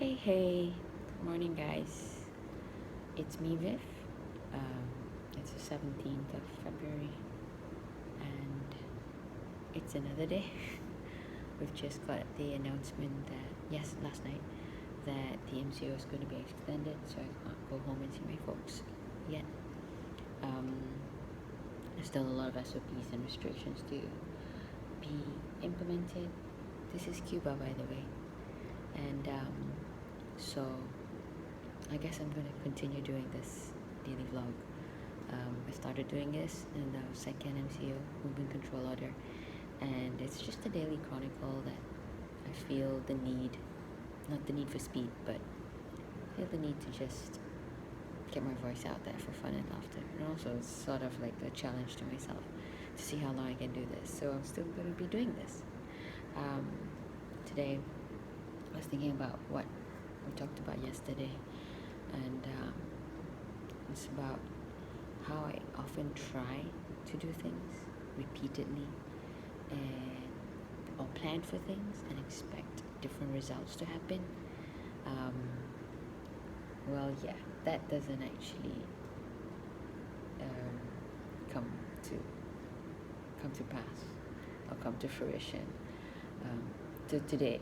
Hey, morning guys. It's me, Viv. Um, it's the 17th of February and it's another day. We've just got the announcement that, yes, last night, that the MCO is going to be extended, so I can't go home and see my folks yet. Um, there's still a lot of SOPs and restrictions to be implemented. This is Cuba, by the way. And so I guess I'm going to continue doing this daily vlog. I started doing this in the second MCO, Movement Control Order, and it's just a daily chronicle that I feel the need, not the need for speed, but I feel the need to just get my voice out there for fun and laughter. And also it's sort of like a challenge to myself to see how long I can do this. So I'm still going to be doing this. Today I was thinking about what we talked about yesterday, and it's about how I often try to do things repeatedly and or plan for things and expect different results to happen. Well, yeah, that doesn't actually come to pass or come to fruition. Today,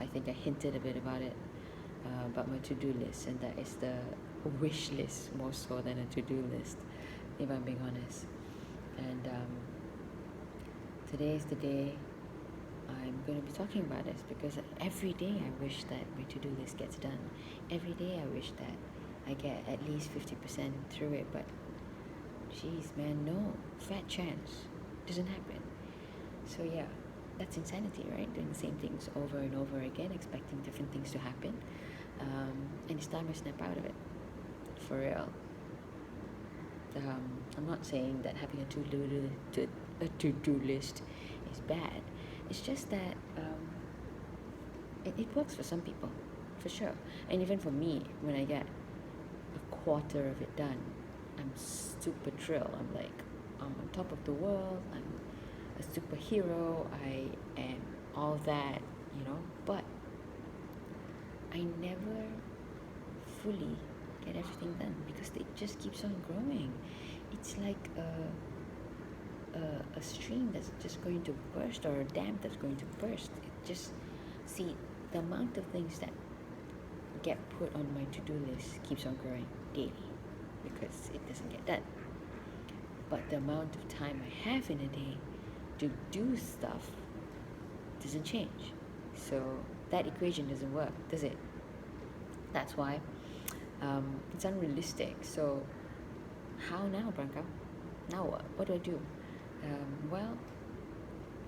I think I hinted a bit about it, about my to-do list, and that is the wish list more so than a to-do list, if I'm being honest. And today is the day I'm going to be talking about this, because every day I wish that my to-do list gets done. Every day I wish that I get at least 50% through it, but geez, man, no, fat chance. Doesn't happen. So yeah, that's insanity, right? Doing the same things over and over again, expecting different things to happen. And it's time I snap out of it, for real. I'm not saying that having a to-do list is bad. It's just that it works for some people, for sure. And even for me, when I get a quarter of it done, I'm super thrilled. I'm like, I'm on top of the world. I'm a superhero. I am all that, but I never fully get everything done because it just keeps on growing. It's like a stream that's just going to burst, or a dam that's going to burst. See, the amount of things that get put on my to-do list keeps on growing daily because it doesn't get done. But the amount of time I have in a day to do stuff doesn't change. So that equation doesn't work, does it? That's why it's unrealistic. So how now, Branka? Now what? What do I do? Well,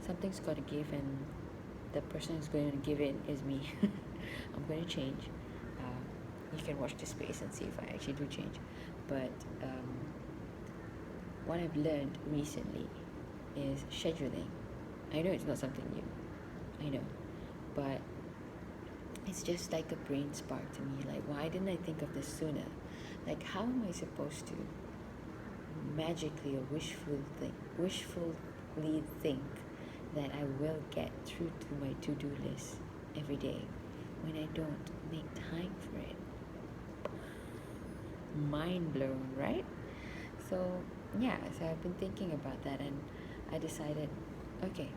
something's got to give, and the person who's going to give it is me. I'm going to change. You can watch this space and see if I actually do change. But what I've learned recently is scheduling. I know it's not something new, I know, but it's just like a brain spark to me. Like, why didn't I think of this sooner? Like, how am I supposed to magically or wishfully think that I will get through to my to-do list every day when I don't make time for it? Mind blown, right? So yeah, so I've been thinking about that, and I decided, okay,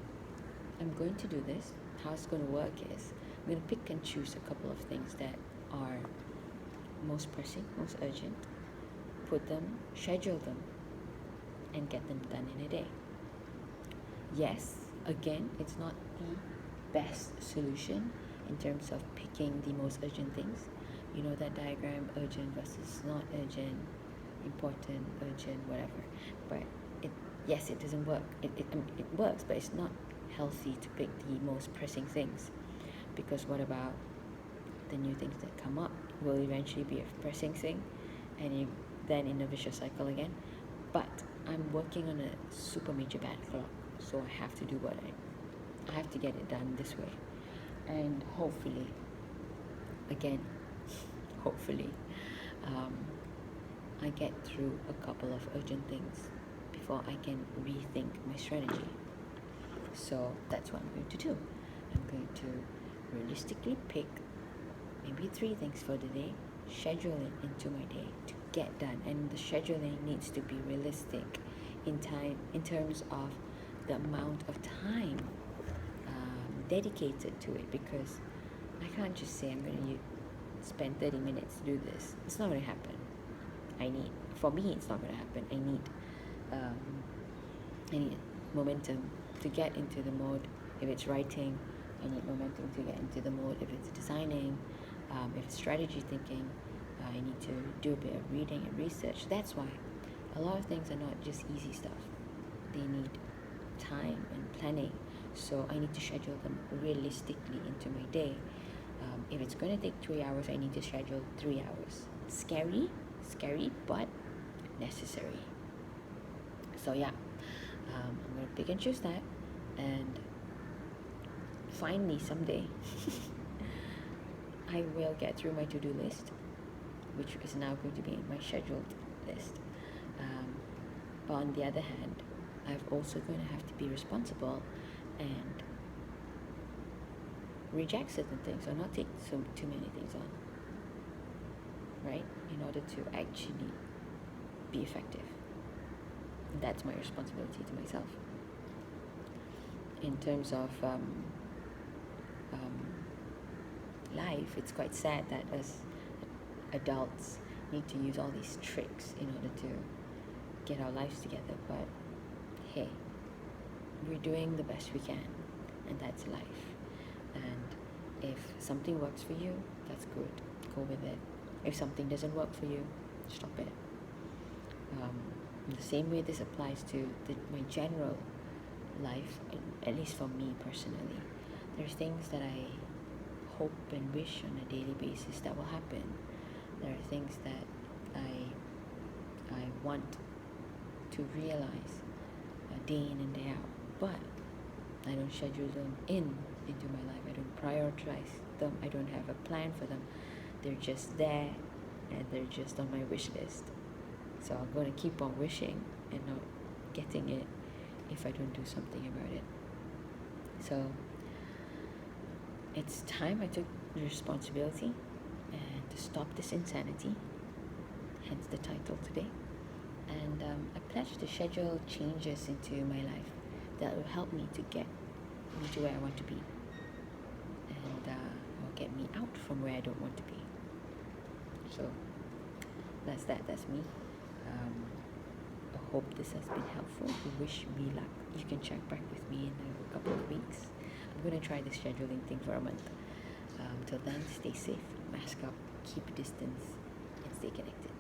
I'm going to do this. How it's going to work is I'm going to pick and choose a couple of things that are most pressing, most urgent, schedule them, and get them done in a day. Yes, again, it's not the best solution in terms of picking the most urgent things. You know that diagram, urgent versus not urgent, important, urgent, whatever. But yes, it doesn't work. It works, but it's not healthy to pick the most pressing things, because what about the new things that come up will eventually be a pressing thing, and you then in a vicious cycle again. But I'm working on a super major backlog, so I have to do I have to get it done this way, and hopefully I get through a couple of urgent things before I can rethink my strategy. So that's what I'm going to do. I'm going to realistically pick a three things for the day, schedule it into my day to get done. And the scheduling needs to be realistic in time, in terms of the amount of time dedicated to it, because I can't just say I'm going to spend 30 minutes to do this. It's not going to happen. For me, it's not going to happen. I need momentum to get into the mode. If it's writing, I need momentum to get into the mode. If it's designing, if it's strategy thinking, I need to do a bit of reading and research. That's why a lot of things are not just easy stuff. They need time and planning. So I need to schedule them realistically into my day. If it's going to take 3 hours, I need to schedule 3 hours. Scary, but necessary. So yeah, I'm going to pick and choose that. And finally, someday, I will get through my to-do list, which is now going to be my scheduled list. But on the other hand, I'm also going to have to be responsible and reject certain things or not take too many things on, right? In order to actually be effective. And that's my responsibility to myself. In terms of life, it's quite sad that us adults need to use all these tricks in order to get our lives together, but hey, we're doing the best we can, and that's life. And if something works for you, that's good, go with it. If something doesn't work for you, stop it. In the same way this applies to my general life, at least for me personally. There's things that I hope and wish on a daily basis that will happen. There are things that I want to realize day in and day out, but I don't schedule them into my life. I don't prioritize them. I don't have a plan for them. They're just there, and they're just on my wish list. So I'm going to keep on wishing and not getting it if I don't do something about it. So it's time I took the responsibility and to stop this insanity, hence the title today. And I pledge to schedule changes into my life that will help me to get me to where I want to be, and will get me out from where I don't want to be. So that's me. I hope this has been helpful. Wish me luck. You can check back with me in a couple of weeks. I'm going to try the scheduling thing for a month. Till then, stay safe, mask up, keep distance, and stay connected.